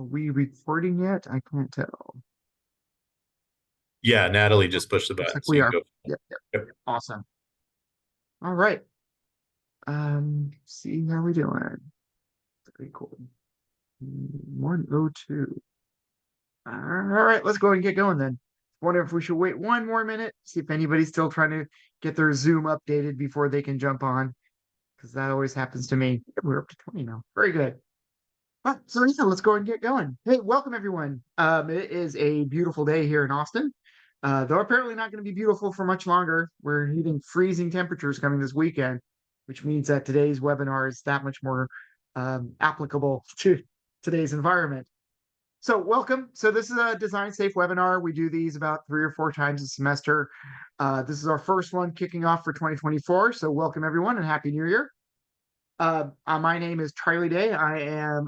Are we recording yet? I can't tell. Yeah, Natalie Oh, just pushed the looks button, like so we you are. can go. Yep, yep. Yep. Awesome. All right. See how we doing. Pretty cool. 102. All right, let's go ahead and get going then. Wonder if we should wait one more minute, see if anybody's still trying to get their Zoom updated before they can jump on, because that always happens to me. We're up to 20 now. Very good. So yeah, let's go ahead and get going. Hey, welcome everyone. It is a beautiful day here in Austin. Though apparently not going to be beautiful for much longer. We're hitting freezing temperatures coming this weekend, which means that today's webinar is that much more applicable to today's environment. So welcome. So this is a design safe webinar. We do these about 3 or 4 times a semester. This is our first one kicking off for 2024. So welcome everyone and Happy New Year. My name is Charlie Day. I'm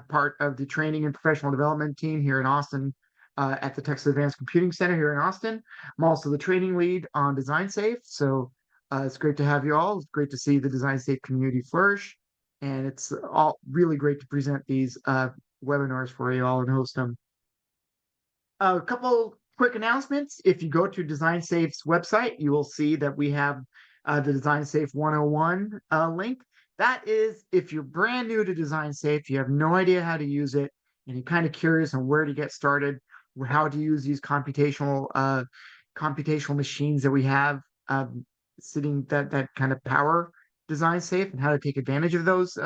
part of the training and professional development team here in Austin at the Texas Advanced Computing Center here in Austin. I'm also the training lead on Design Safe. So it's great to have you all. It's great to see the Design Safe community flourish. And it's all really great to present these webinars for you all and host them. A couple quick announcements. If you go to Design Safe's website, you will see that we have the Design Safe 101 link. That is, if you're brand new to Design Safe, you have no idea how to use it, and you're kind of curious on where to get started, how to use these computational machines that we have sitting that kind of power Design Safe, and how to take advantage of those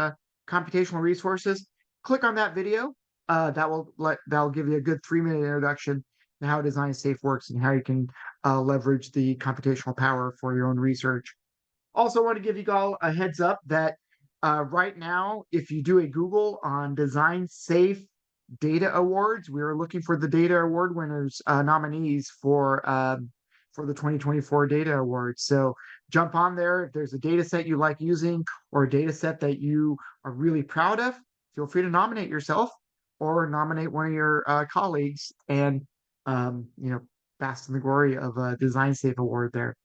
computational resources. Click on that video. That'll give you a good 3-minute introduction to how Design Safe works and how you can leverage the computational power for your own research. Also, want to give you all a heads up that right now, if you do a Google on Design Safe Data Awards, we are looking for the Data Award winners nominees for the 2024 Data Awards. So jump on there. If there's a data set you like using or a data set that you are really proud of, feel free to nominate yourself or nominate one of your colleagues and bask in the glory of a Design Safe Award there.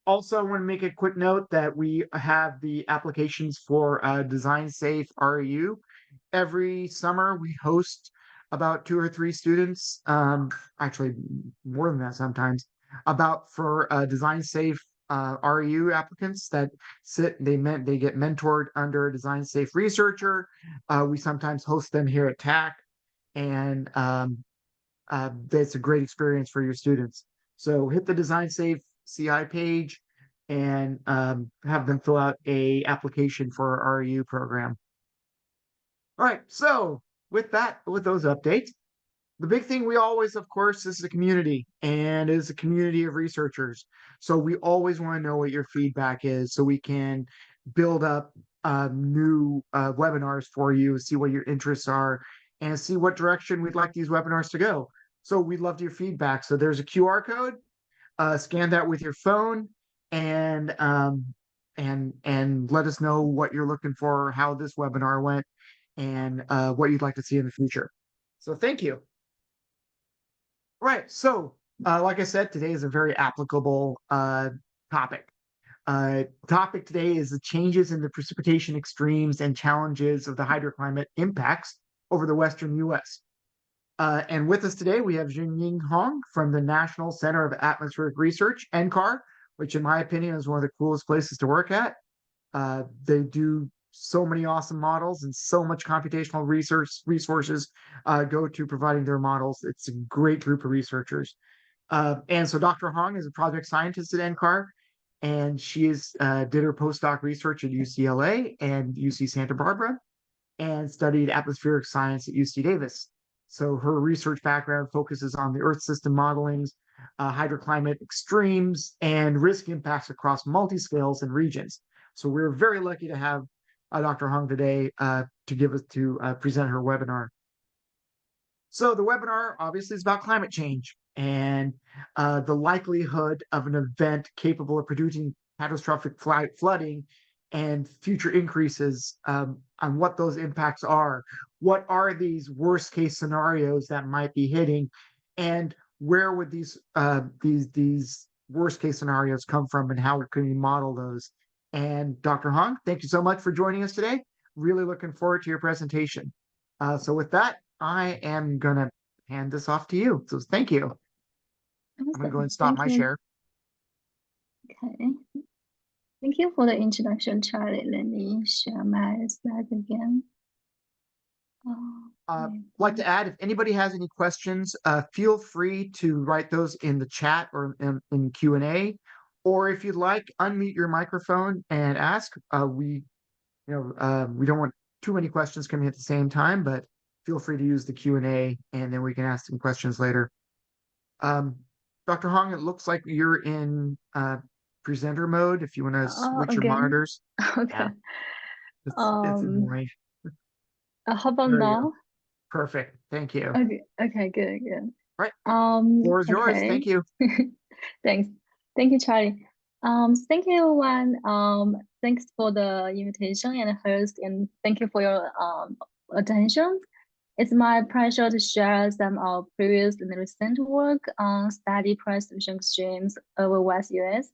Also, I want to make a quick note that we have the applications for Design Safe REU. Every summer, we host about 2 or 3 students, actually more than that sometimes, for Design Safe REU applicants that they get mentored under a Design Safe researcher. We sometimes host them here at TAC, and that's a great experience for your students. So hit the Design Safe CI page and have them fill out a application for our REU program. All right, so with those updates, the big thing we always, of course, is a community and is a community of researchers. So we always want to know what your feedback is so we can build up new webinars for you, see what your interests are, and see what direction we'd like these webinars to go. So we'd love your feedback. So there's a QR code. Scan that with your phone and let us know what you're looking for, how this webinar went, and what you'd like to see in the future. So thank you. Right. So, like I said, today is a very applicable topic. Topic today is the changes in the precipitation extremes and challenges of the hydroclimate impacts over the Western U.S. And with us today, we have Jinying Hong from the National Center of Atmospheric Research, NCAR, which in my opinion is one of the coolest places to work at. They do so many awesome models and so much computational resources go to providing their models. It's a great group of researchers. And so Dr. Hong is a project scientist at NCAR, and she did her postdoc research at UCLA and UC Santa Barbara and studied atmospheric science at UC Davis. So her research background focuses on the Earth system modelings, hydroclimate extremes, and risk impacts across multi-scales and regions. So we're very lucky to have Dr. Hong today to present her webinar. So the webinar obviously is about climate change and the likelihood of an event capable of producing catastrophic flooding and future increases on what those impacts are. What are these worst case scenarios that might be hitting, and where would these worst case scenarios come from, and how can we model those? And Dr. Hong, thank you so much for joining us today. Really looking forward to your presentation. So with that, I am gonna hand this off to you. So thank you. I'm gonna go ahead and Awesome. stop Thank my you. share. Okay. Thank you for the introduction, Charlie. Let me share my slides again. Like to add, if anybody has any questions, feel free to write those in the chat or in Q&A, or if you'd like, unmute your microphone and ask. We don't want too many questions coming at the same time, but feel free to use the Q&A and then we can ask some questions later. Dr. Hong, it looks like you're in presenter mode if you want to switch your Again. monitors. Okay. Yeah, it's Um, annoying. how about There you go. now? Perfect. Thank you. Okay. Okay. Good. Good. Right. Floor is yours. Okay. Thank you. Thanks. Thank you, Charlie. Thank you, everyone. Thanks for the invitation and host, and thank you for your attention. It's my pleasure to share some of previous and recent work on study precipitation streams over West US,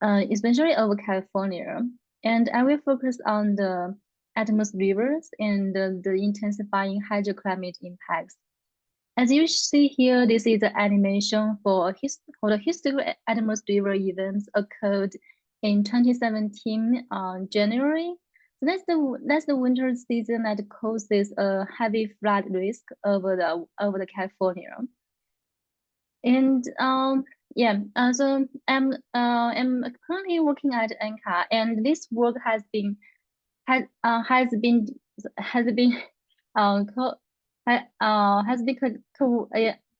especially over California. And I will focus on the Atmos rivers and the intensifying hydroclimate impacts. As you see here, this is the animation for the historical Atmos river events occurred in 2017 January. So that's the winter season that causes a heavy flood risk over the California. And yeah, so I'm currently working at NCA, and this work has been has been has been co has been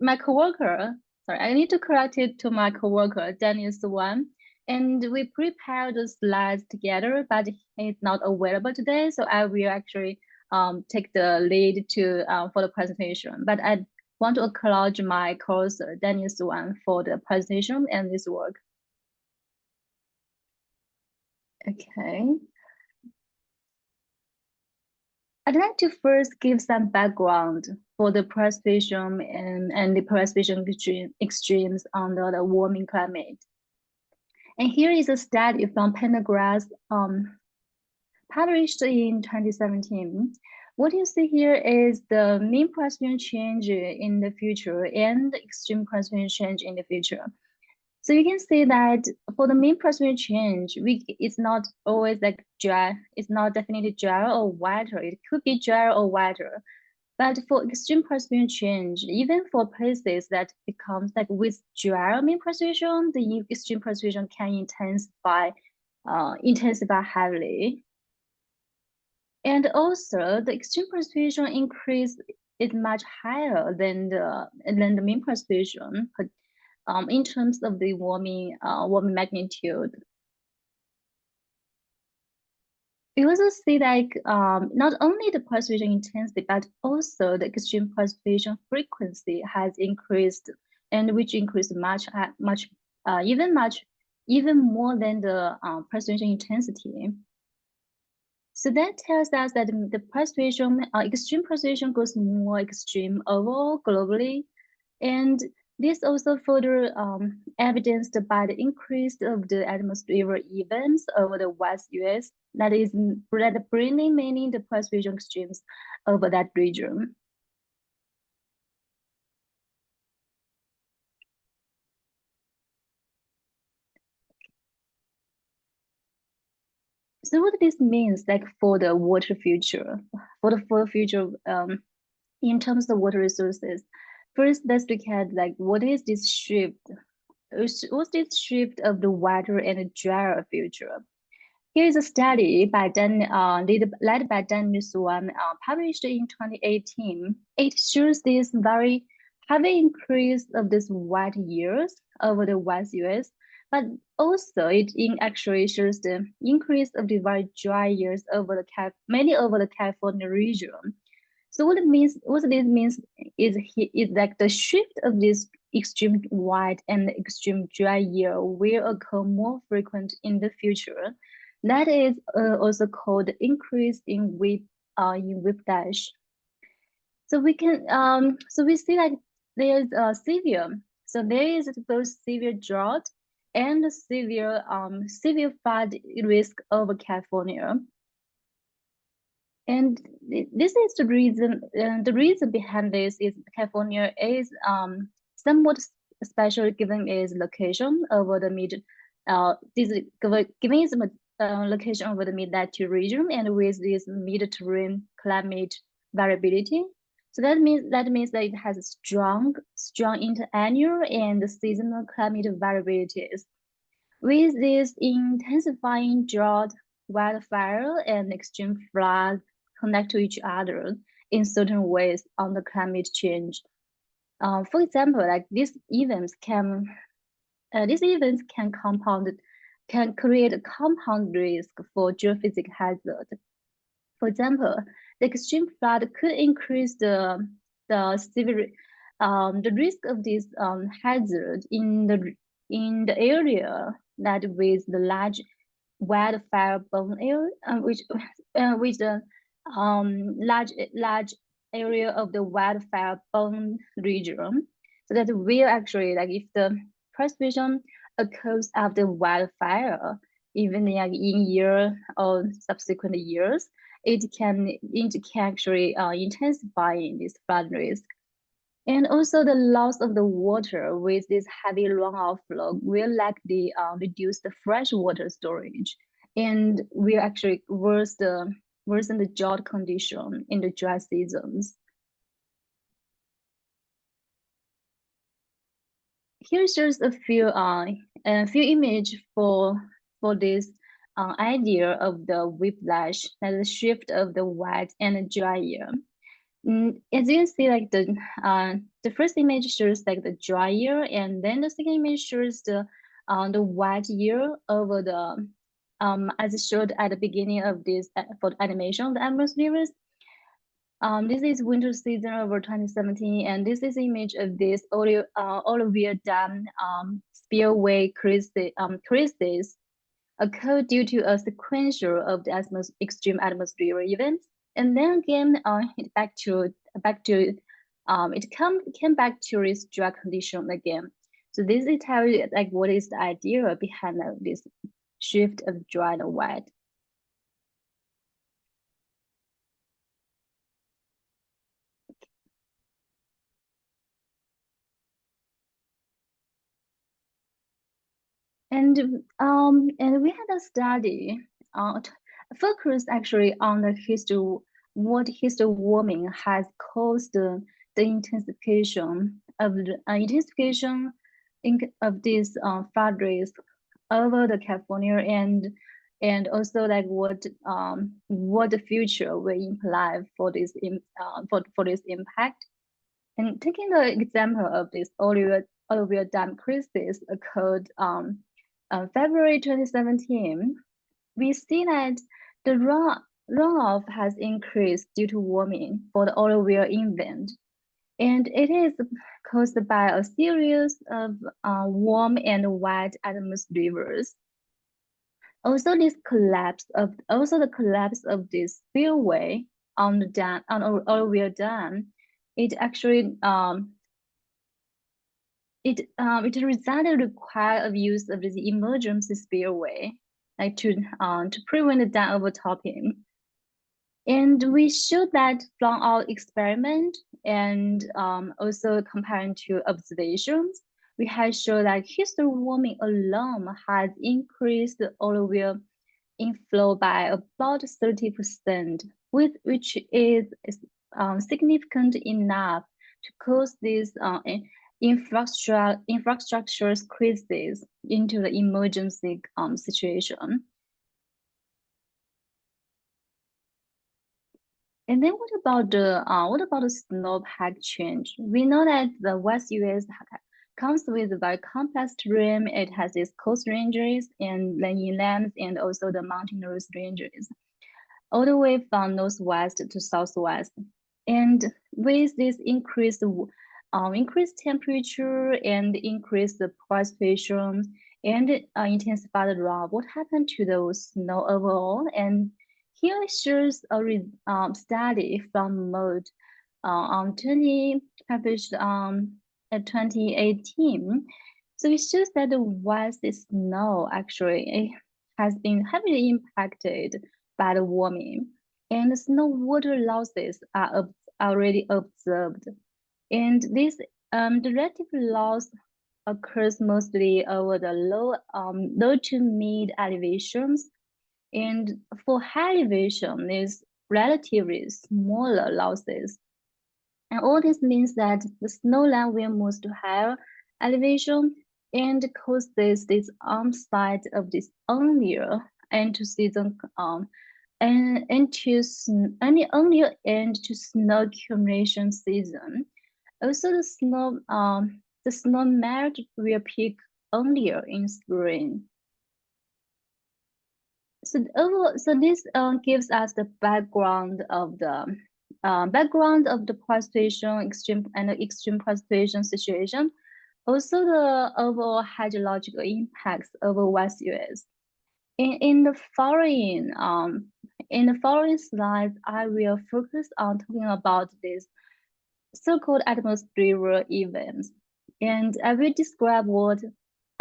my coworker. Sorry, I need to correct it to my coworker, Dennis Wan. And we prepared the slides together, but he's not available today, so I will actually take the lead to for the presentation. But I want to acknowledge my co-author, Dennis Wan, for the presentation and this work. Okay. I'd like to first give some background for the precipitation and the precipitation extremes under the warming climate. And here is a study from Pendergrass published in 2017. What you see here is the mean precipitation change in the future and the extreme precipitation change in the future. So you can see that for the mean precipitation change, it's not always like dry. It's not definitely dry or wetter. It could be dry or wetter. But for extreme precipitation change, even for places that becomes like with dry mean precipitation, the extreme precipitation can intensify heavily. And also the extreme precipitation increase is much higher than the mean precipitation in terms of the warming magnitude. We also see like not only the precipitation intensity, but also the extreme precipitation frequency has increased, and which increased even more than the precipitation intensity. So that tells us that the precipitation, extreme precipitation goes more extreme overall globally, and this also further evidenced by the increase of the atmospheric events over the West US that bringing many the precipitation extremes over that region. So what this means like for the water future, in terms of water resources, first let's look at like what is this shift? What's this shift of the wetter and drier future? Here is a study by led by Dan Muswan, published in 2018. It shows this very heavy increase of these wet years over the West US, but also it actually shows the increase of the very dry years mainly over the California region. So what this means is like the shift of this extreme wet and extreme dry year will occur more frequent in the future. That is also called increase in whiplash. So we can so we see like there's there is both severe drought and severe flood risk over California. And this is the reason. The reason behind this is California is somewhat special given its location over the mid. Given its location over the mid-latitude region and with this mid-terrain climate variability. So that means that it has strong interannual and seasonal climate variabilities. With this intensifying drought, wildfire, and extreme flood connect to each other in certain ways on the climate change. For example, like these events can can create a compound risk for geophysical hazard. For example, the extreme flood could increase the risk of this hazard in the area that with the large wildfire burn area, which with the large area of the wildfire burn region. So that will actually, like, if the precipitation occurs after wildfire, even like in year or subsequent years, it can actually intensify this flood risk. And also the loss of the water with this heavy runoff flow will likely reduce the freshwater storage and will actually worsen the drought condition in the dry seasons. Here's just a few image for this idea of the whiplash, and the shift of the wet and dry year. As you can see, like the first image shows like the dry year, and then the second image shows the wet year over the as showed at the beginning of this for the animation of the Amherst rivers. This is winter season over 2017, and this is image of this Olivia Dam spillway crisis occurred due to a sequential of the extreme atmospheric events, and then again it came back to its dry condition again. So this is tell you like what is the idea behind this shift of dry and wet. And we had a study focused actually on the history, what history warming has caused the intensification of of this flood risk over the California, and also like what the future will imply for this for this impact. And taking the example of this Olivia Dam crisis occurred February 2017, we see that the runoff has increased due to warming for the Olivia event. And it is caused by a series of warm and wet atmospheres. Also, the collapse of this spillway on the dam, on Olivia Dam, it actually it resulted require of use of the emergency spillway, like to prevent the dam overtopping. And we showed that from our experiment and also comparing to observations, we had shown that history warming alone has increased the Olivia inflow by about 30%, which is significant enough to cause this infrastructure crisis into the emergency situation. And then what about the snowpack change? We know that the West US comes with a very complex terrain. It has its coast ranges and then inlands and also the mountainous ranges, all the way from northwest to southwest. And with this increased temperature and increased precipitation and intensified runoff, what happened to those snow overall? And here it shows a study from Mode published in 2018. So it shows that the West snow actually has been heavily impacted by the warming. and snow water losses are already observed. And this relative loss occurs mostly over the low to mid elevations. And for high elevation, there's relatively smaller losses. And all this means that the snowline will move to higher elevation and causes this onset of this earlier end to season and any earlier end to snow accumulation season. Also, the snow melt will peak earlier in spring. So this gives us the background of the precipitation extreme precipitation situation. Also, the overall hydrological impacts over West US. In the following slides, I will focus on talking about this so-called atmospheric events, and I will describe what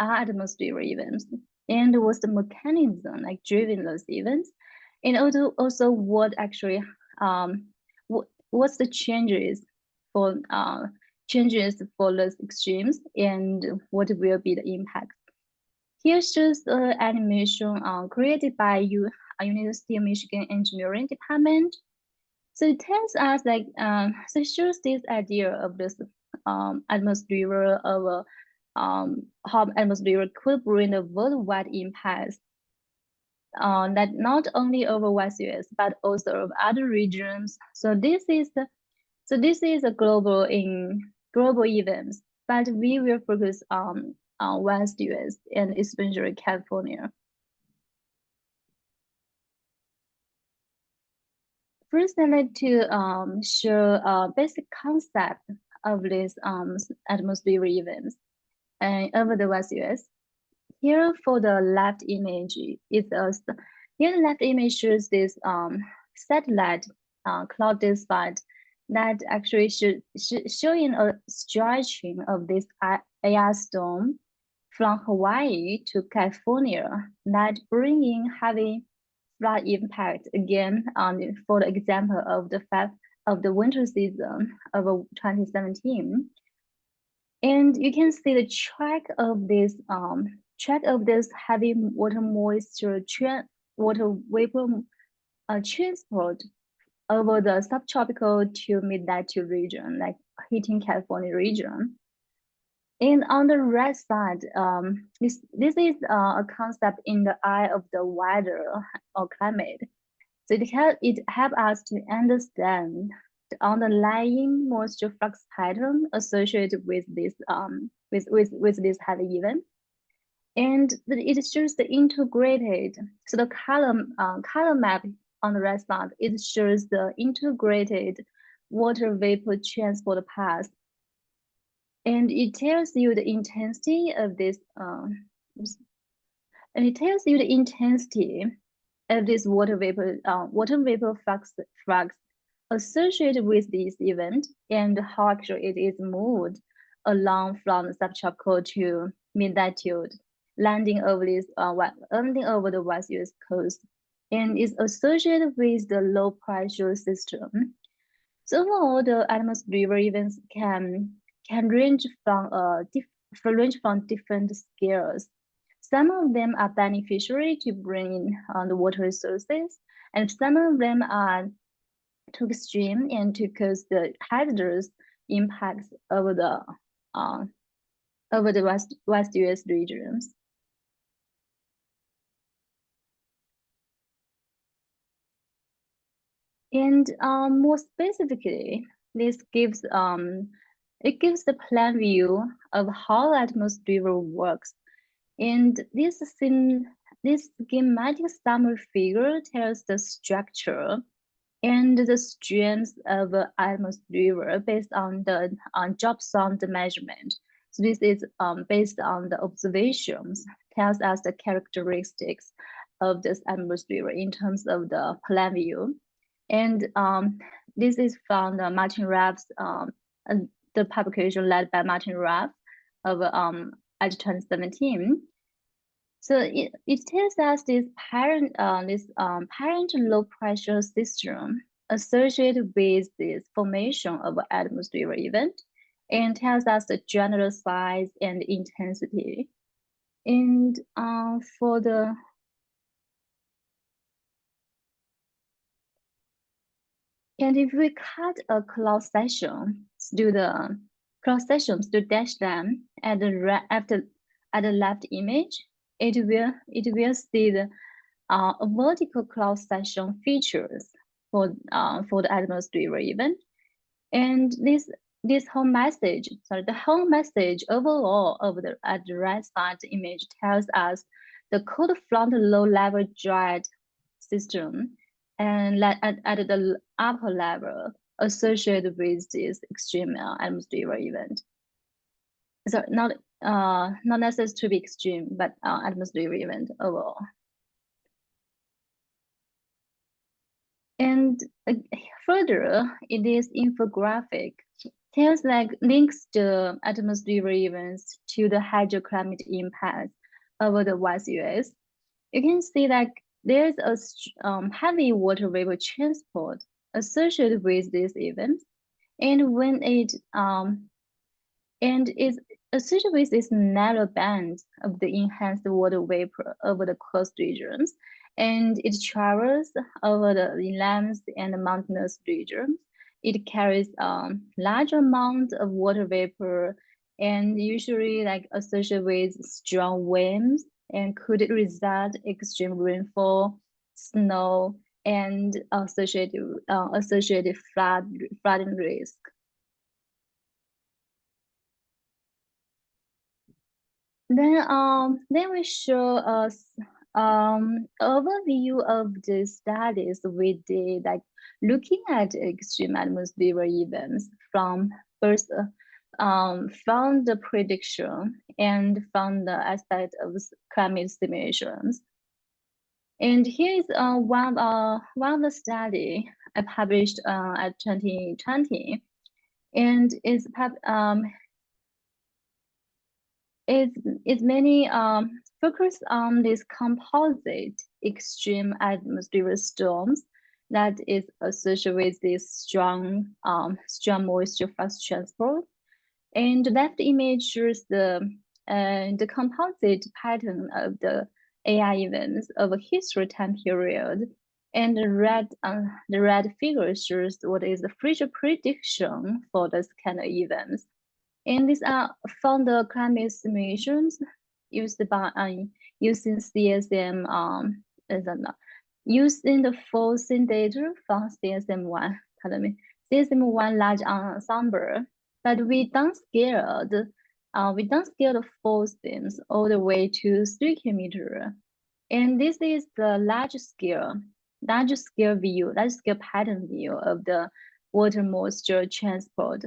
are atmospheric events and what's the mechanism like driving those events, and also what actually what's the changes for those extremes and what will be the impact. Here shows the animation created by University of Michigan Engineering Department. So it tells us like so it shows this idea of this atmosphere of how atmosphere could bring a worldwide impact that not only over West US but also of other regions. So this is a global events, but we will focus on West US and especially California. First, I'd like to show a basic concept of this atmospheric events over the West US. Here for the left image is here the left image shows this satellite cloud dispatch that actually showing a stretching of this air storm from Hawaii to California that bringing heavy flood impact again for the example of the winter season of 2017. And you can see the track of this heavy water moisture water vapor transport over the subtropical to mid-latitude region, like hitting California region. And on the right side, this is a concept in the eye of the weather or climate. So it helps us to understand the underlying moisture flux pattern associated with this with this heavy event, and it shows the integrated. So the color map on the right side, it shows the integrated water vapor transport path, and it tells you the intensity of this. And it tells you the intensity of this water vapor flux associated with this event and how actually it is moved along from the subtropical to mid-latitude, landing over the West US coast, and is associated with the low pressure system. So overall, the atmospheric events can range from different scales. Some of them are beneficiary to bring the water resources, and some of them are too extreme and to cause the hazardous impacts over the West US regions. And more specifically, this gives the plan view of how atmosphere works. And this schematic summary figure tells the structure and the strength of atmosphere based on the job sound measurement. So this is based on the observations, tells us the characteristics of this atmosphere in terms of the plan view. And this is from the Martin Raff's the publication led by Martin Raff of 2017. So it tells us this parent low pressure system associated with this formation of an atmospheric event, and tells us the general size and intensity. And for the and if we cut a cross section, do the cross sections to dash them at the left image, it will see the a vertical cross section features for the atmospheric event, and this whole message, the whole message overall of the at the right side image tells us the cold front low level jet system, and at the upper level associated with this extreme atmospheric event. So not necessarily to be extreme, but atmospheric event overall. And further, it is infographic. Tells links the atmospheric events to the hydroclimate impacts over the West US. You can see there's a heavy water vapor transport associated with these events, and when it is associated with this narrow band of the enhanced water vapor over the coast regions, and it travels over the inlands and mountainous regions. It carries large amounts of water vapor, and usually associated with strong winds, and could result extreme rainfall, snow, and associated flooding risk. Then we show us overview of the studies we did, looking at extreme atmospheric events from first from the prediction and from the aspect of climate simulations. And here is one of the study I published at 2020, and it's mainly focused on this composite extreme atmospheric storms that is associated with this strong moisture flux transport. And the left image shows the composite pattern of the AI events of a history time period. And the red figure shows what is the future prediction for this kind of events. And these are from the climate simulations used by using CSM using the forcing data from CSM1, CSM1 large ensemble, but we downscale the forcings all the way to 3 kilometers. And this is the large scale pattern view of the water moisture transport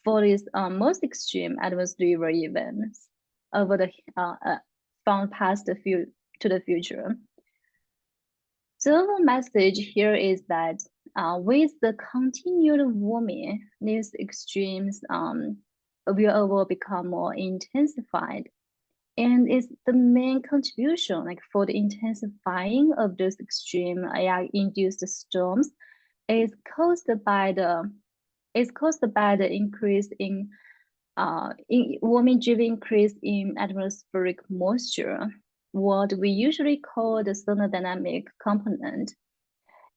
for these most extreme atmospheric events over the from past to the future. So the message here is that with the continued warming, these extremes will become more intensified. And it's the main contribution for the intensifying of those extreme AI-induced storms is caused by the increase in warming-driven increase in atmospheric moisture, what we usually call the thermodynamic component.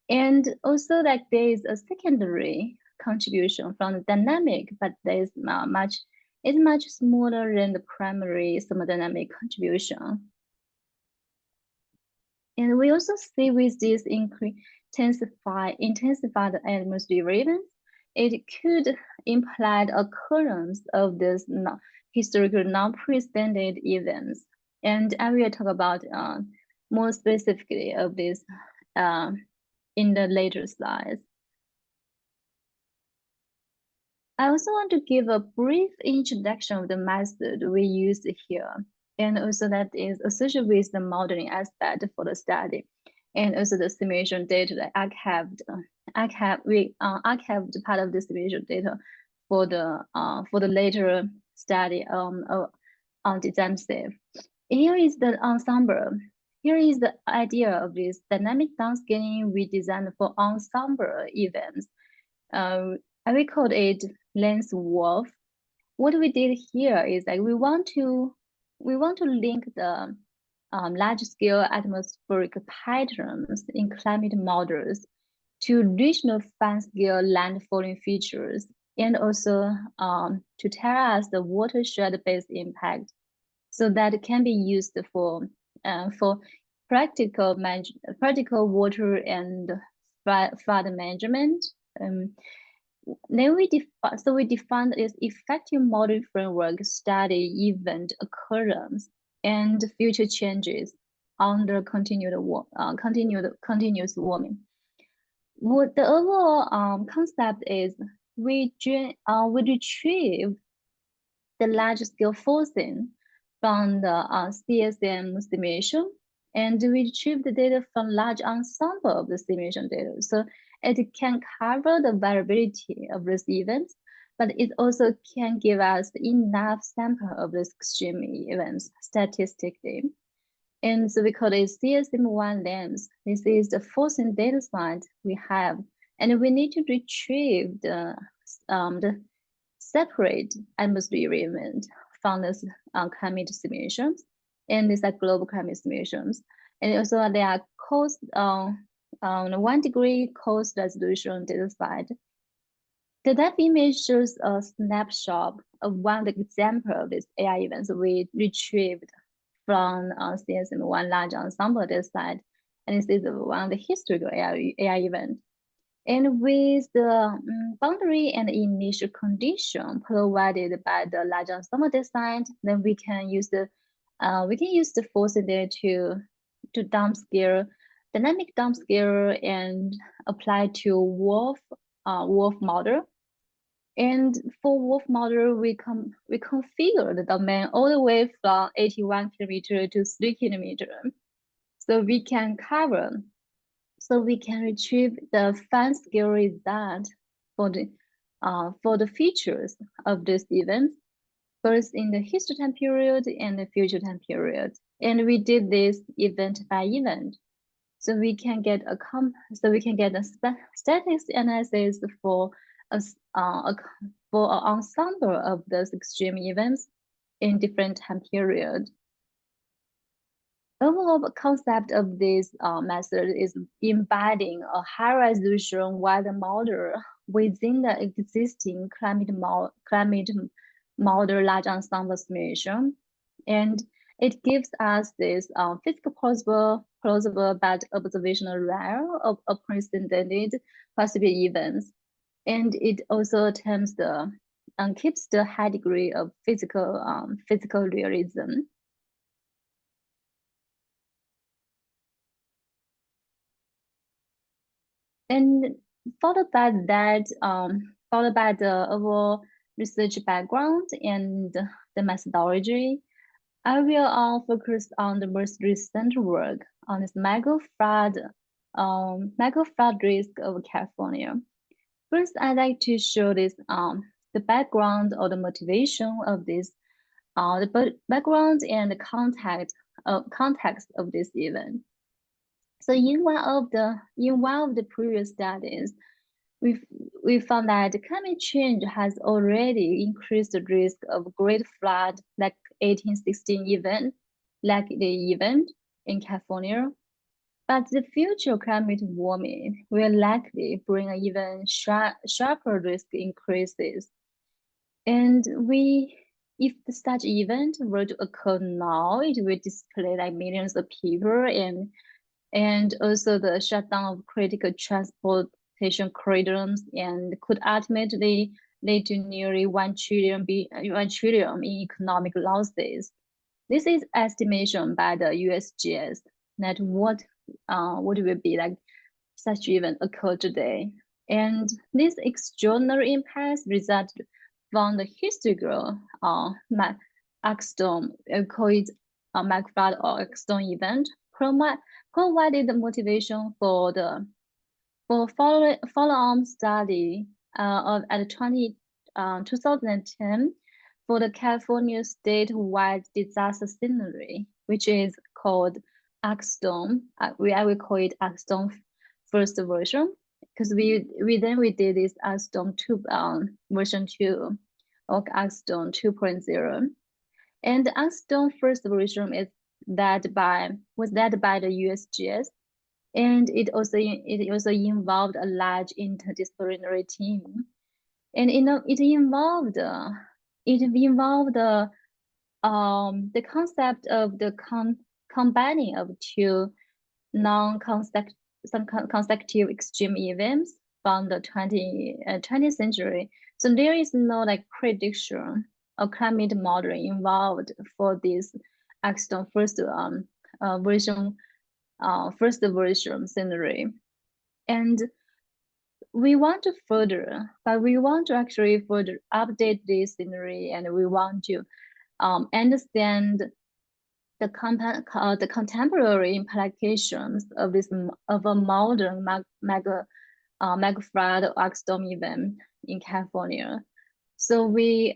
And also there is a secondary contribution from the dynamic, but it's much smaller than the primary thermodynamic contribution. And we also see with this intensified atmospheric events, it could imply the occurrence of this historical non-precedented events. And I will talk about more specifically of this in the later slides. I also want to give a brief introduction of the method we use here, and also that is associated with the modeling aspect for the study, and also the simulation data that we archived part of the simulation data for the later study design safe. Here is the ensemble. Here is the idea of this dynamic downscaling we designed for ensemble events. I will call it lens wolf. What we did here is like we want to link the large-scale atmospheric patterns in climate models to regional fine-scale landfalling features, and also to tell us the watershed-based impact, so that it can be used for practical water and flood management. Then we defined this effective model framework study event occurrence and future changes under continuous warming. What the overall concept is, we retrieve the large-scale forcing from the CSM simulation, and we retrieve the data from large ensemble of the simulation data. So it can cover the variability of these events, but it also can give us enough sample of these extreme events statistically. And so we call it CSM1 lens. This is the forcing data set we have, and we need to retrieve the separate atmosphere event from this climate simulations, and these are global climate simulations. And also they are coast 1 degree coast resolution data set. The depth image shows a snapshot of one example of these AI events we retrieved from CSM1 large ensemble data set. And this is one of the historical AI event. And with the boundary and initial condition provided by the large ensemble design, then we can use the forcing data to downscale, dynamic downscale, and apply to wolf model. And for wolf model, we configure the domain all the way from 81 kilometer to 3 kilometer, so we can retrieve the fine scale result for the features of this event, both in the history time period and the future time period. And we did this event by event, so we can get a statistics analysis for an ensemble of those extreme events in different time period. Overall concept of this method is embedding a high resolution weather model within the existing climate model large ensemble simulation, and it gives us this physical plausible but observational rare of unprecedented possible events, and it keeps the high degree of physical realism. And followed by the overall research background and the methodology, I will focus on the most recent work on this megaflood risk of California. First, I'd like to show this the background or the motivation of this, the background and the context of this event. So in one of the previous studies, we found that climate change has already increased the risk of great flood, like 1816 event, like the event in California. But the future climate warming will likely bring an even sharper risk increases. And if such event were to occur now, it will display like millions of people and also the shutdown of critical transportation corridors, and could ultimately lead to nearly 1 trillion in economic losses. This is estimation by the USGS that what will be like such event occur today. And this extraordinary impacts result from the historical Axstone, call it megaflood or Axstone event, provided the motivation for follow-on study at 2010 for the California statewide disaster scenario, which is called Axstone. I will call it Axstone first version, because we did this Axstone 2 version 2 or Axstone 2.0. And the Axstone first version was led by the USGS, and it also involved a large interdisciplinary team, and it involved the concept of the combining of two non-consecutive extreme events from the 20th century. So there is no like prediction or climate modeling involved for this Axstone first version scenario. And we want to actually further update this scenario, and we want to understand the contemporary implications of a modern megaflood or Axstone event in California. So we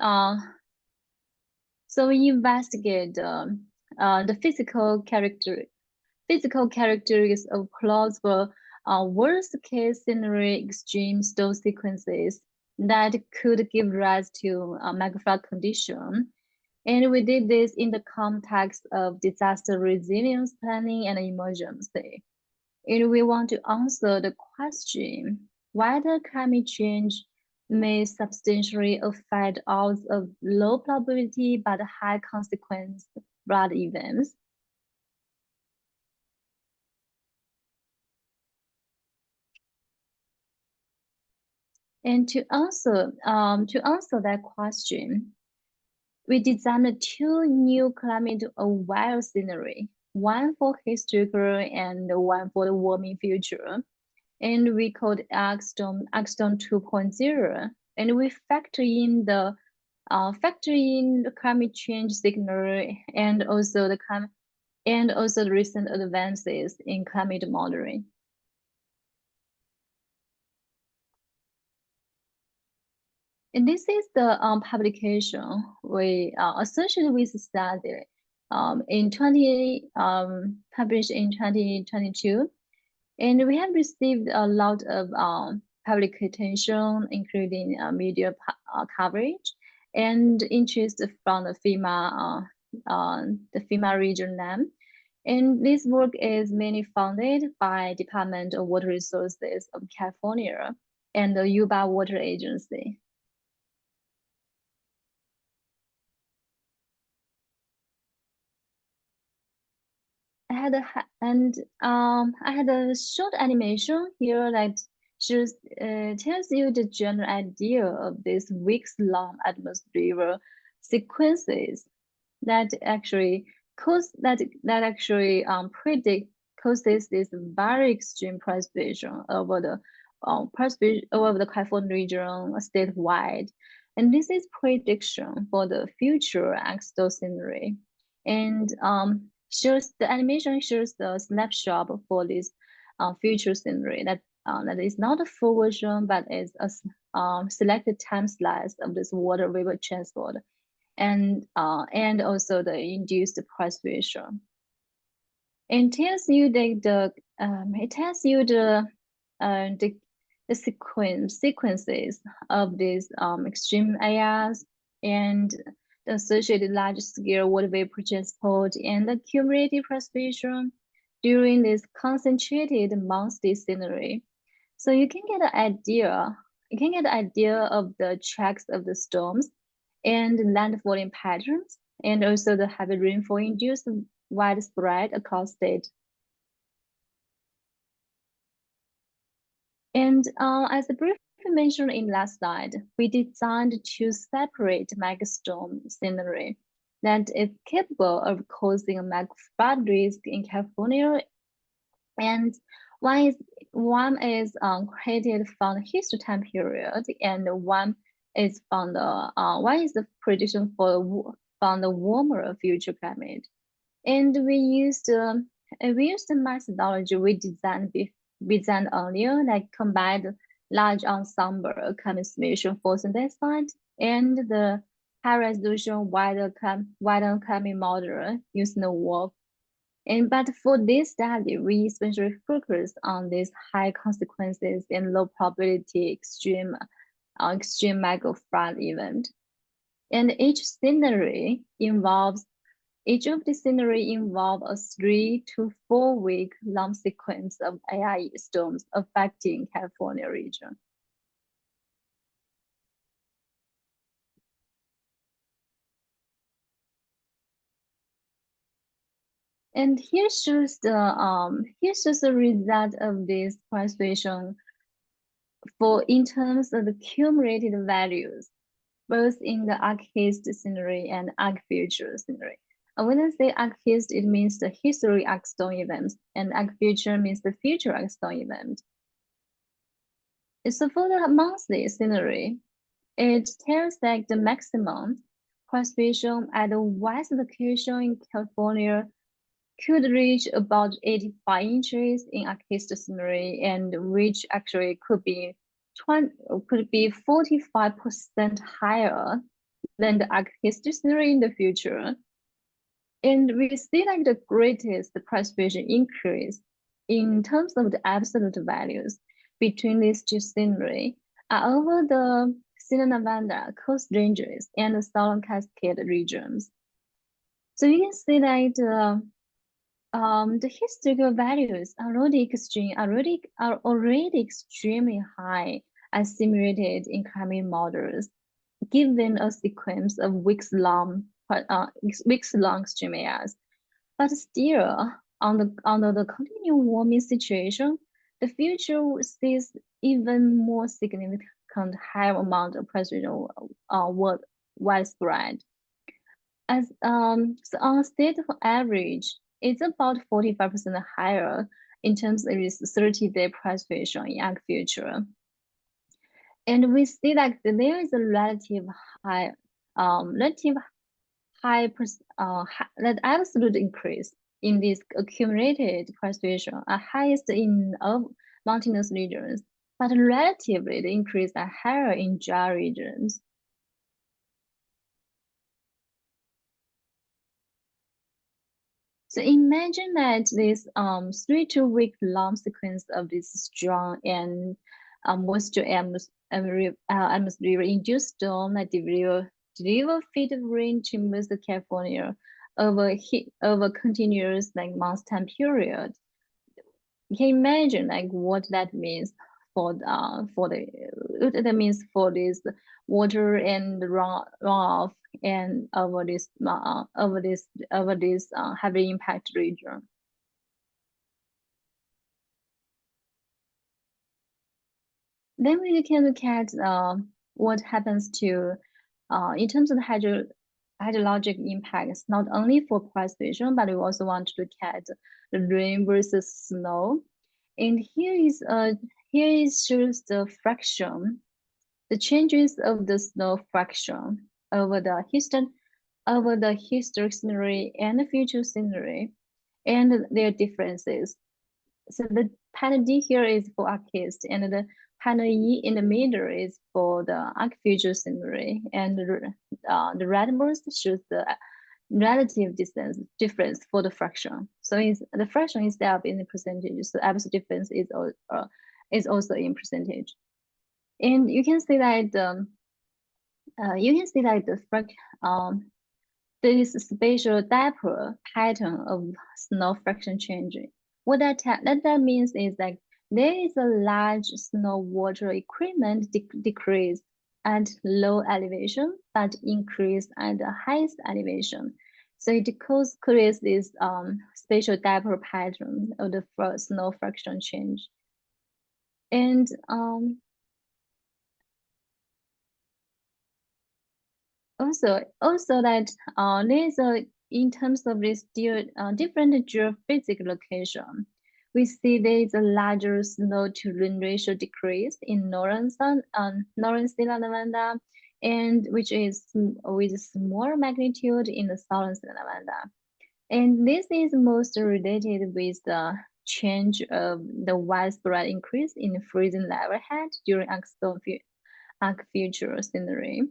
investigate the physical characteristics of plausible worst case scenario extreme storm sequences that could give rise to a megaflood condition. And we did this in the context of disaster resilience planning and emergency. And we want to answer the question whether climate change may substantially affect odds of low probability but high consequence flood events. And to answer that question, we designed two new climate-aware scenarios, one for historical and one for the warming future. And we called Axstone 2.0. And we factor in the climate change signal and also the recent advances in climate modeling. And this is the publication we associated with the study published in 2022. And we have received a lot of public attention, including media coverage and interest from the FEMA region NAM. And this work is mainly funded by Department of Water Resources of California and the Yuba Water Agency. I had a short animation here that tells you the general idea of these weeks-long atmospheric sequences that actually causes this very extreme precipitation over the California region statewide. And this is prediction for the future Axstone scenario. And the animation shows the snapshot for this future scenario that is not a full version, but is a selected time slice of this water vapor transport, and also the induced precipitation. And tells you the sequences of these extreme areas and the associated large-scale water vapor transport and the cumulative precipitation during this concentrated monthly scenario. So you can get an idea. You can get an idea of the tracks of the storms and landfalling patterns, and also the heavy rainfall induced widespread across state. And as briefly mentioned in last slide, we designed two separate megastorm scenarios that is capable of causing a megaflood risk in California. And one is created from the history time period, and one is from the prediction from the warmer future climate. And we used the methodology we designed earlier, like combined large ensemble climate simulation force and density and the high-resolution wider climate model using the WRF. But for this study, we especially focus on these high consequences and low probability extreme megaflood event. And each of the scenery involve a 3 to 4 week long sequence of AI storms affecting California region. And here shows the result of this precipitation in terms of the cumulative values, both in the arc-hist scenery and arc-future scenery. When I say arc-hist, it means the history arc-storm event, and arc-future means the future arc-storm event. So for the monthly scenery, it tells that the maximum precipitation at the west location in California could reach about 85 inches in arc-hist scenery, and which actually could be 45% higher than the arc-hist scenery in the future. And we see like the greatest precipitation increase in terms of the absolute values between these two scenery are over the Sierra Nevada coast ranges and the Southern Cascade regions. So you can see that the historical values are already extremely high as simulated in climate models, given a sequence of weeks-long extreme areas. But still, under the continued warming situation, the future sees even more significant higher amount of precipitation widespread. So on a state average, it's about 45% higher in terms of its 30-day precipitation in arc future. And we see that there is a relative high that absolute increase in this accumulated precipitation are highest in mountainous regions, but relatively the increase are higher in dry regions. So imagine that this 3 to week long sequence of this strong and moisture atmosphere induced storm that deliver feet of rain to most of California over continuous like month time period. You can imagine like what that means for this water and runoff and over this heavy impact region. Then we can look at what happens to in terms of hydrologic impacts, not only for precipitation, but we also want to look at the rain versus snow. And here shows the fraction, the changes of the snow fraction over the historic scenery and the future scenery, and their differences. So the panel D here is for arc-hist, and the panel E in the middle is for the arc-future scenery, and the red bars shows the relative difference for the fraction. So the fraction itself in the percentage, so absolute difference is also in percentage. And you can see that this spatial dipole pattern of snow fraction changing. What that means is that there is a large snow water equipment decrease at low elevation, but increase at the highest elevation. So it creates this spatial dipole pattern of the snow fraction change. And also that there's in terms of this different geophysical location, we see there is a larger snow to rain ratio decrease in northern Sierra Nevada, and which is with smaller magnitude in the southern Sierra Nevada. And this is most related with the change of the widespread increase in freezing level head during arc future scenery.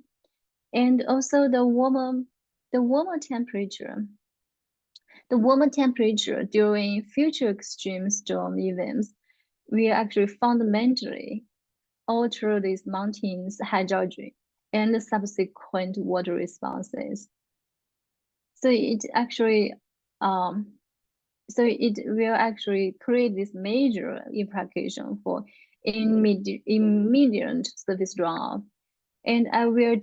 And also the warmer temperature during future extreme storm events will actually fundamentally alter these mountains' hydrology and subsequent water responses. So it actually will actually create this major implication for immediate surface runoff. And I will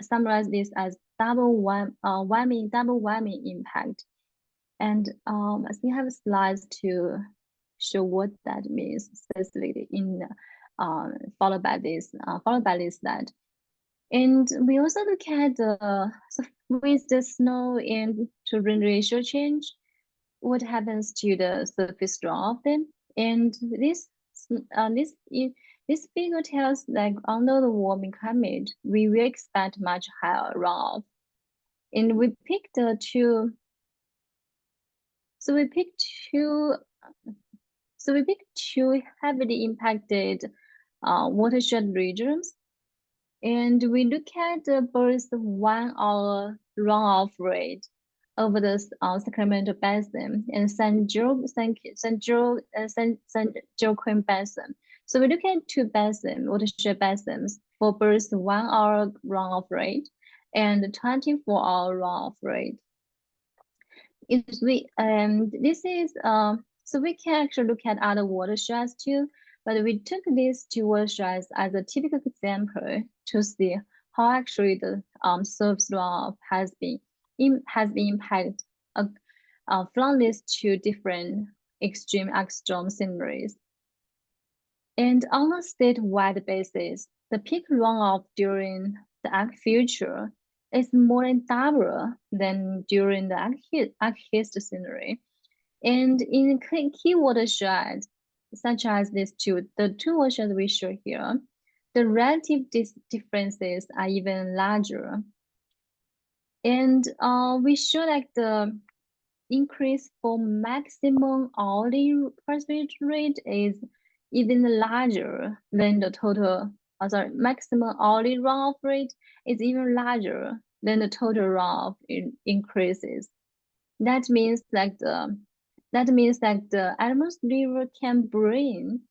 summarize this as double whammy impact. And I still have slides to show what that means specifically in followed by this slide. And we also look at with the snow and to rain ratio change, what happens to the surface runoff then. And this figure tells like under the warming climate, we will expect much higher runoff. And we picked two. So we picked two heavily impacted watershed regions, and we look at both 1 hour runoff rate over the Sacramento Basin and San Joaquin Basin. So we look at two watershed basins for both 1 hour runoff rate and 24-hour runoff rate. So we can actually look at other watersheds too, but we took these two watersheds as a typical example to see how actually the surface runoff has been impacted from these two different extreme ice storm scenarios. And on a statewide basis, the peak runoff during the arc future is more than double than during the arc scenario. And in key watersheds, such as the two watersheds we show here, the relative differences are even larger. And we show like the increase for maximum hourly precipitation rate is even larger than the total. Maximum hourly runoff rate is even larger than the total runoff increases. That means that the Alamos River can bring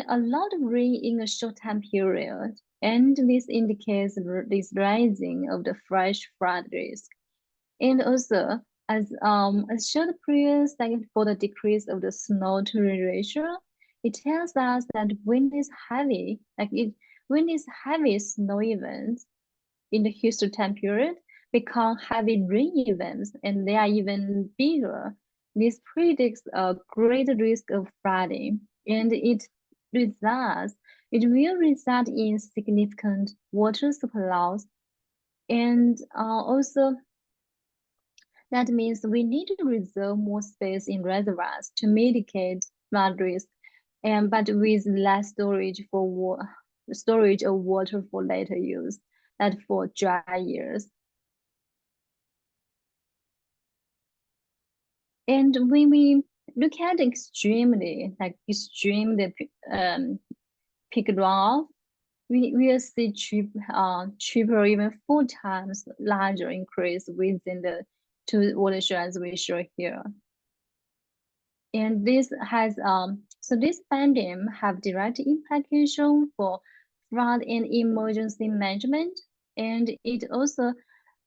a lot of rain in a short time period, and this indicates this rising of the flash flood risk. And also, as showed previously, for the decrease of the snow to rain ratio, it tells us that when these heavy snow events in the Houston time period become heavy rain events, and they are even bigger, this predicts a great risk of flooding, and it will result in significant water supply loss. And also, that means we need to reserve more space in reservoirs to mitigate flood risk, but with less storage of water for later use, that for dry years. And when we look at extreme peak runoff, we will see cheaper or even 4 times larger increase within the two watersheds we show here. And this has so this finding have direct implication for flood and emergency management, and it also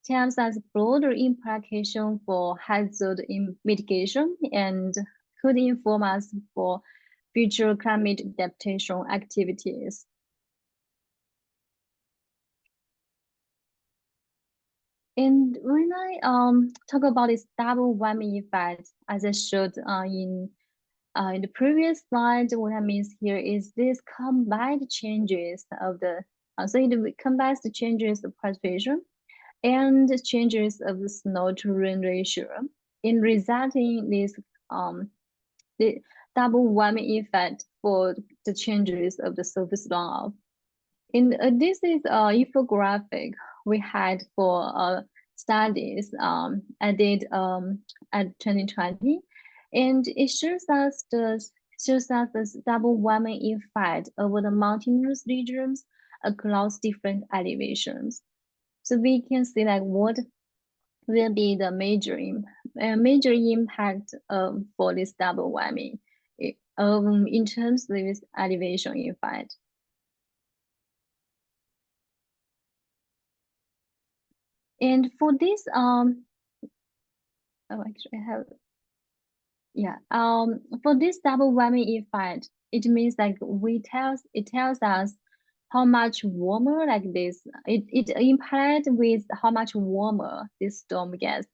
tells us broader implication for hazard mitigation and could inform us for future climate adaptation activities. And when I talk about this double whammy effect, as I showed in the previous slide, what that means here is this combined changes of the so it combines the changes of precipitation and the changes of the snow to rain ratio, in resulting this the double whammy effect for the changes of the surface runoff. This is a infographic we had for studies I did at 2020, and it shows us this double whammy effect over the mountainous regions across different elevations. So we can see like what will be the major impact for this double whammy in terms of this elevation effect. And for this, actually I have, yeah, for this double whammy effect, it means like it tells us how much warmer like this, it implied with how much warmer this storm gets,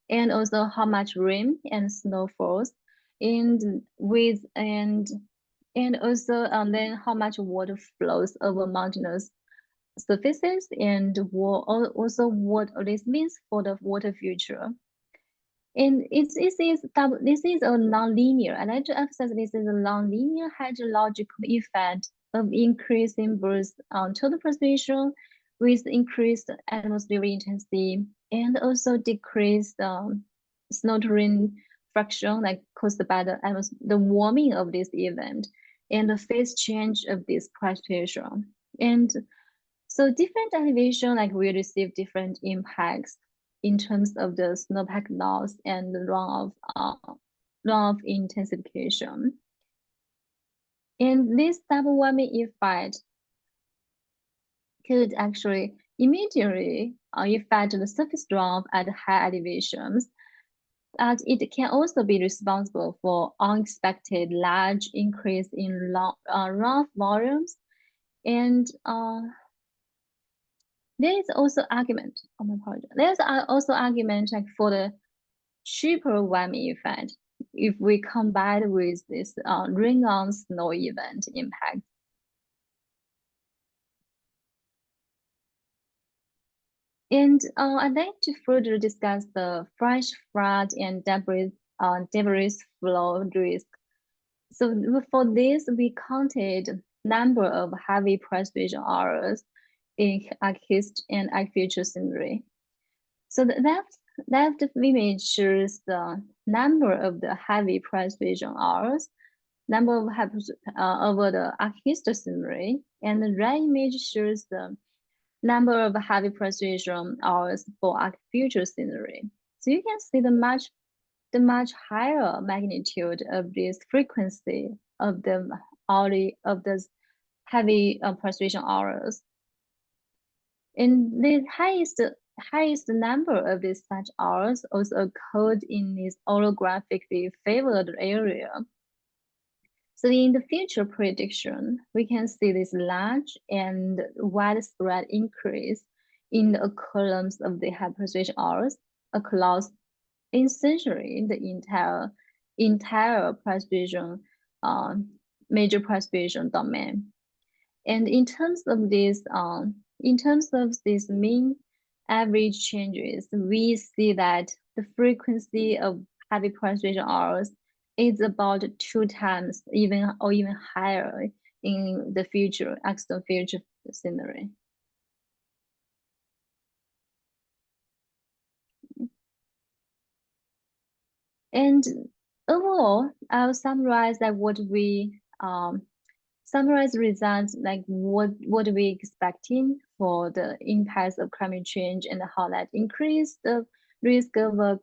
and also how much rain and snow falls, and also then how much water flows over mountainous surfaces, and also what this means for the water future. And this is a nonlinear. I like to emphasize this is a nonlinear hydrological effect of increasing both total precipitation with increased atmospheric intensity, and also decreased snow to rain fraction, like caused by the warming of this event and the phase change of this precipitation. And so different elevation like will receive different impacts in terms of the snowpack loss and the runoff intensification. And this double whammy effect could actually immediately affect the surface runoff at high elevations, but it can also be responsible for unexpected large increase in runoff volumes. And there is also argument, oh my apologies. There's also argument like for the cheaper whammy effect if we combine with this rain on snow event impact. And I'd like to further discuss the flash flood and debris flow risk. So for this, we counted number of heavy precipitation hours in acute and future scenery. So the left image shows the number of the heavy precipitation hours, number of over the acute scenery, and the right image shows the number of heavy precipitation hours for future scenery. So you can see the much higher magnitude of this frequency of the heavy precipitation hours. And the highest number of these such hours also occurred in this orographically favored area. So in the future prediction, we can see this large and widespread increase in the occurrence of the high precipitation hours across essentially the entire precipitation, major precipitation domain. And in terms of these mean average changes, we see that the frequency of heavy precipitation hours is about 2 times even higher in the future scenery. And overall, I'll summarize like what we summarize results like what we expecting for the impacts of climate change and how that increase the risk of a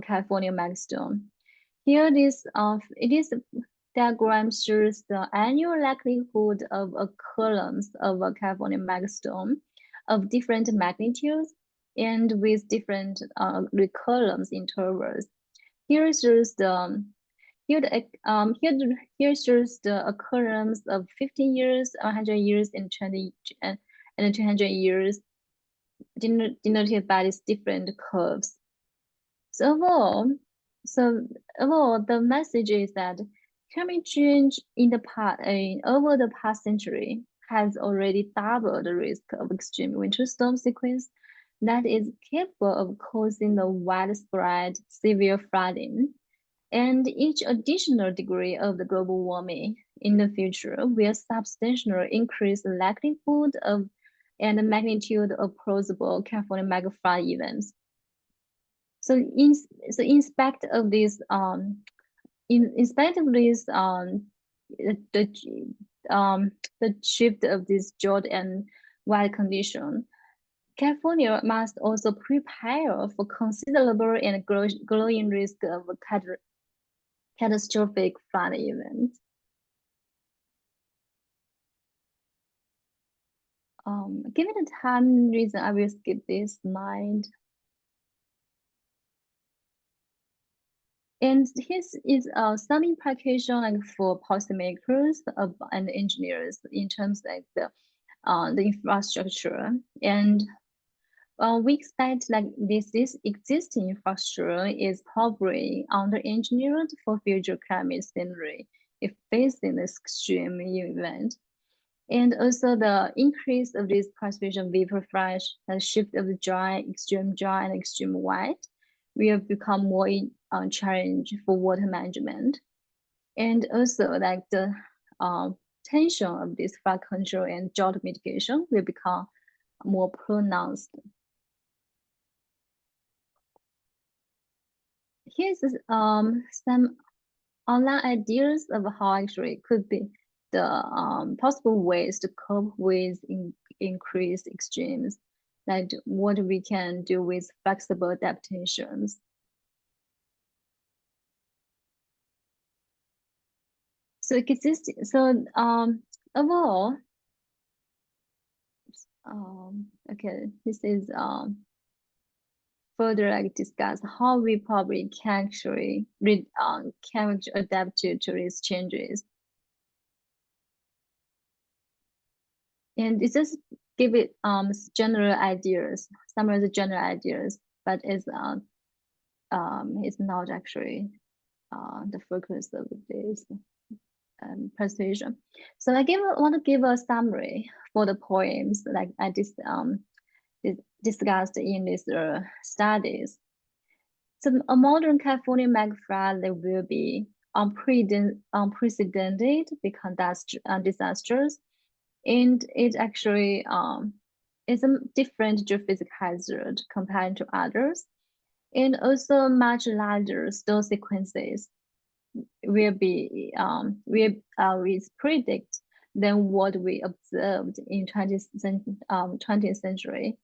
California megastorm. Here this diagram shows the annual likelihood of occurrence of a California megastorm of different magnitudes and with different recurrence intervals. Here shows the here shows the occurrence of 15 years, 100 years, and 200 years, denoted by these different curves. So overall, the message is that climate change over the past century has already doubled the risk of extreme winter storm sequence that is capable of causing the widespread severe flooding. And each additional degree of the global warming in the future will substantially increase the likelihood of and the magnitude of plausible California megaflood events. So in spite of this, the the shift of this drought and wild condition, California must also prepare for considerable and growing risk of catastrophic flood events. Given the time reason, I will skip this slide. And here is some implication like for policymakers and engineers in terms of the infrastructure. And we expect like this existing infrastructure is probably under-engineered for future climate scenario if facing this extreme event. And also the increase of this precipitation vapor flash, the shift of the extreme dry and extreme wet will become more challenge for water management. And also like the tension of this flood control and drought mitigation will become more pronounced. Here's some online ideas of how actually could be the possible ways to cope with increased extremes, like what we can do with flexible adaptations. So overall, okay, this is further like discuss how we probably can actually adapt to these changes. And it just give it general ideas, some of the general ideas, but it's not actually the focus of this presentation. So I want to give a summary for the poems like I discussed in these studies. So a modern California megaflood there will be unprecedented disasters, and it actually is a different geophysical hazard compared to others, and also much larger storm sequences will be is predict than what we observed in 20th century.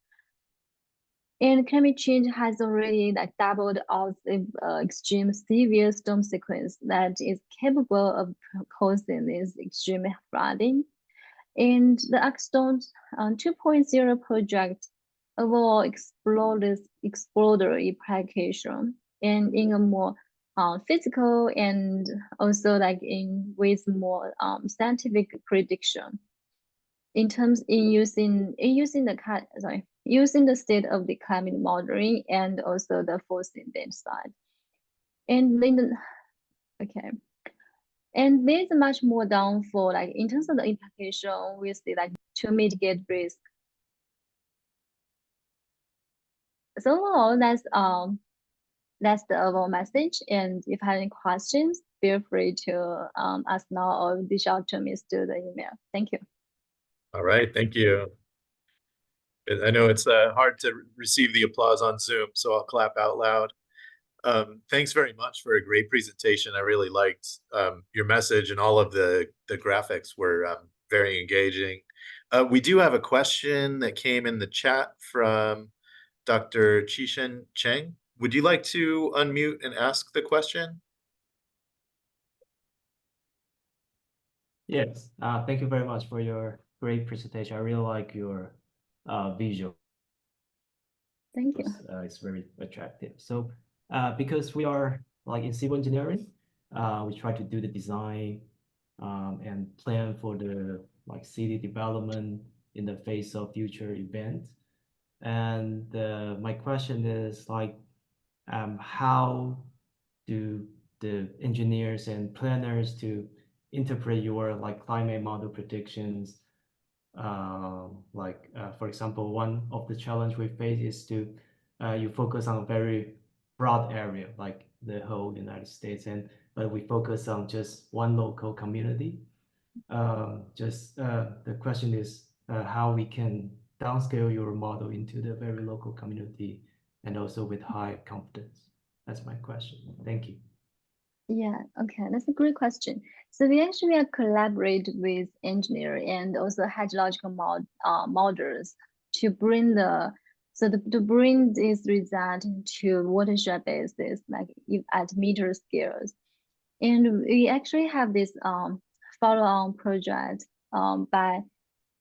And climate change has already like doubled out the extreme severe storm sequence that is capable of causing this extreme flooding. And the Axstone 2.0 project overall exploratory application and in a more physical and also like with more scientific prediction in terms using the state of the climate modeling and also the forcing data side. And then okay. And there's much more down for like in terms of the implication, we see like to mitigate risk. So overall, that's the overall message. And if you have any questions, feel free to ask now or reach out to me through the email. Thank you. All right, thank you. I know it's hard to receive the applause on Zoom, so I'll clap out loud. Thanks very much for a great presentation. I really liked your message, and all of the graphics were very engaging. We do have a question that came in the chat from Dr. Chishen Cheng. Would you like to unmute and ask the question? Yes, thank you very much for your great presentation. I really like your visual. Thank you. It's very attractive. So because we are like in civil engineering, we try to do the design and plan for the like city development in the face of future events. And my question is like, how do the engineers and planners to interpret your like climate model predictions? For example, one of the challenge we face is to you focus on a very broad area like the whole United States, but we focus on just one local community. The question is how we can downscale your model into the very local community and also with high confidence. That's my question. Thank you. Yeah, okay, that's a great question. So we actually are collaborate with engineer and also hydrological models to bring to bring this result to watershed basis, like if at meter scales. And we actually have this follow-on project by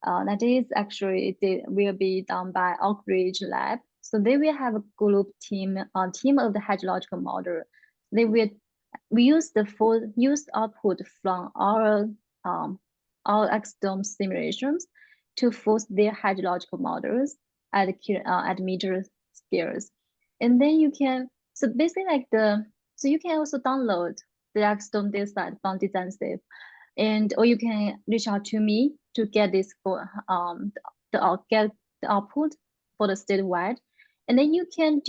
that is actually they will be done by Oak Ridge Lab. So they will have a group team of the hydrological model. They will we use the full used output from our external simulations to force their hydrological models at meter scales, and then you can so basically like so you can also download the external data from Design Safe, and or you can reach out to me to get this for get the output for the statewide, and then you can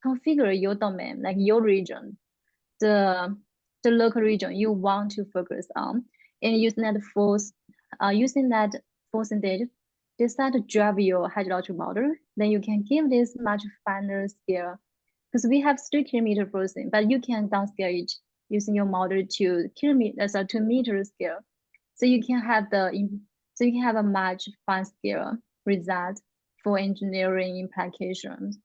configure your domain, like your region, the local region you want to focus on, and using that percentage decide to drive your hydrological model. Then you can give this much finer scale, because we have 3 kilometer frozen, but you can downscale it using your model to to meter scale. So you can have a much fine scale result for engineering implications.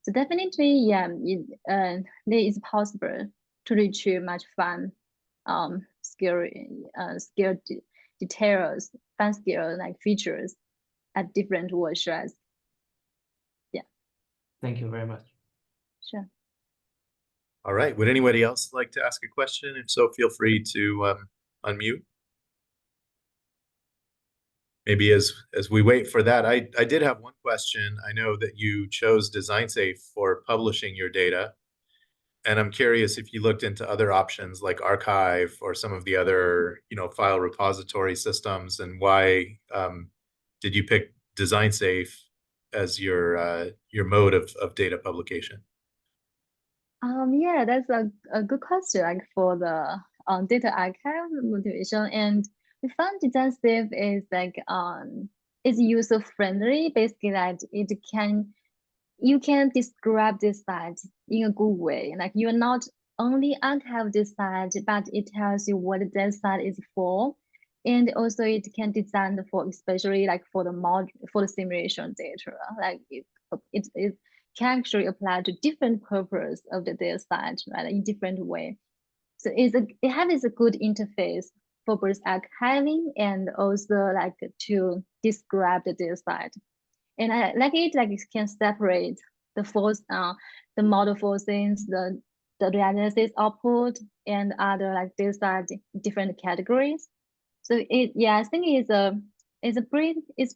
So definitely, yeah, it is possible to retrieve much fun scale details, fun scale like features at different watersheds. Yeah. Thank you very much. Sure. All right. Would anybody else like to ask a question? If so, feel free to unmute. Maybe as we wait for that, I did have one question. I know that you chose Design Safe for publishing your data, and I'm curious if you looked into other options like Archive or some of the other, file repository systems, and why did you pick Design Safe as your mode of data publication? Yeah, that's a good question, like for the data archive motivation. And we found Design Safe is is user friendly, basically that you can describe this site in a good way. Like you're not only archive this site, but it tells you what that site is for. And also it can design for, especially like for the simulation data. Like it can actually apply to different purpose of the data site, right? In different way. So it has a good interface for both archiving and also like to describe the data site. And I like it, like it can separate the model forcings, the analysis output, and other like data different categories. So I think it's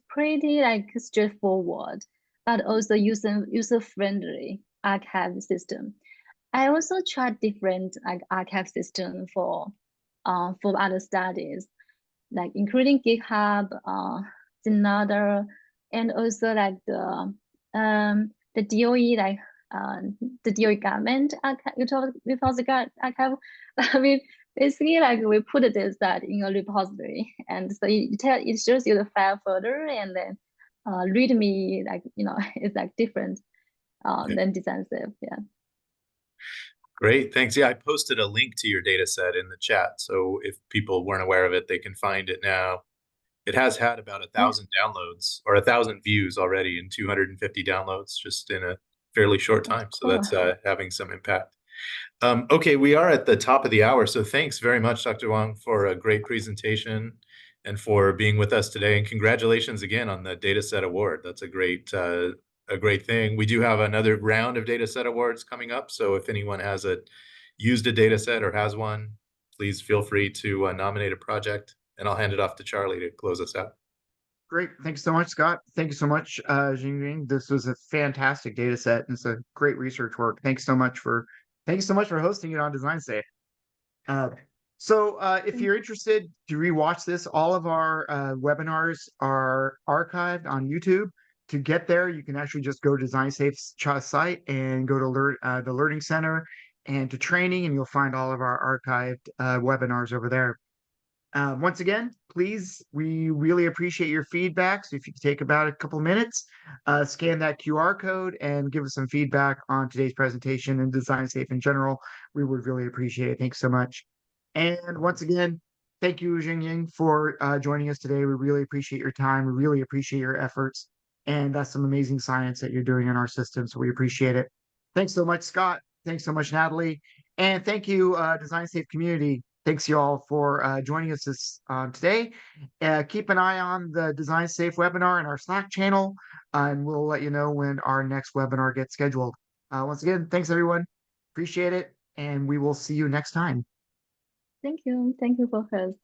pretty like straightforward, but also user friendly archive system. I also tried different like archive system for other studies, like including GitHub, another, and also like the DOE the DOE government archive, repository archive. I mean, basically like we put this that in a repository, and so it shows you the file folder, and then README it's like different than Design Safe. Yeah. Great, thanks. Yeah, I posted a link to your data set in the chat, so if people weren't aware of it, they can find it now. It has had about 1,000 downloads or 1,000 views already and 250 downloads just in a fairly short time. So that's having some impact. Okay, we are at the top of the hour. So thanks very much, Dr. Wang, for a great presentation and for being with us today. And congratulations again on the Dataset Award. That's a great thing. We do have another round of Dataset Awards coming up. So if anyone has used a dataset or has one, please feel free to nominate a project. And I'll hand it off to Charlie to close us out. Great. Thanks so much, Scott. Thank you so much, Jingjing. This was a fantastic data set, and it's a great research work. Thanks so much for hosting it on Design Safe. If you're interested to rewatch this, all of our webinars are archived on YouTube. To get there, you can actually just go to Design Safe's site and go to the Learning Center and to training, and you'll find all of our archived webinars over there. Once again, please, we really appreciate your feedback. So if you could take about a couple minutes, scan that QR code and give us some feedback on today's presentation and Design Safe in general, we would really appreciate it. Thanks so much. And once again, thank you, Jingying, for joining us today. We really appreciate your time. We really appreciate your efforts. And that's some amazing science that you're doing in our system. So we appreciate it. Thanks so much, Scott. Thanks so much, Natalie. And thank you, Design Safe community. Thanks you all for joining us today. Keep an eye on the Design Safe webinar in our Slack channel, and we'll let you know when our next webinar gets scheduled. Once again, thanks everyone. Appreciate it, and we will see you next time. Thank you. Thank you for host.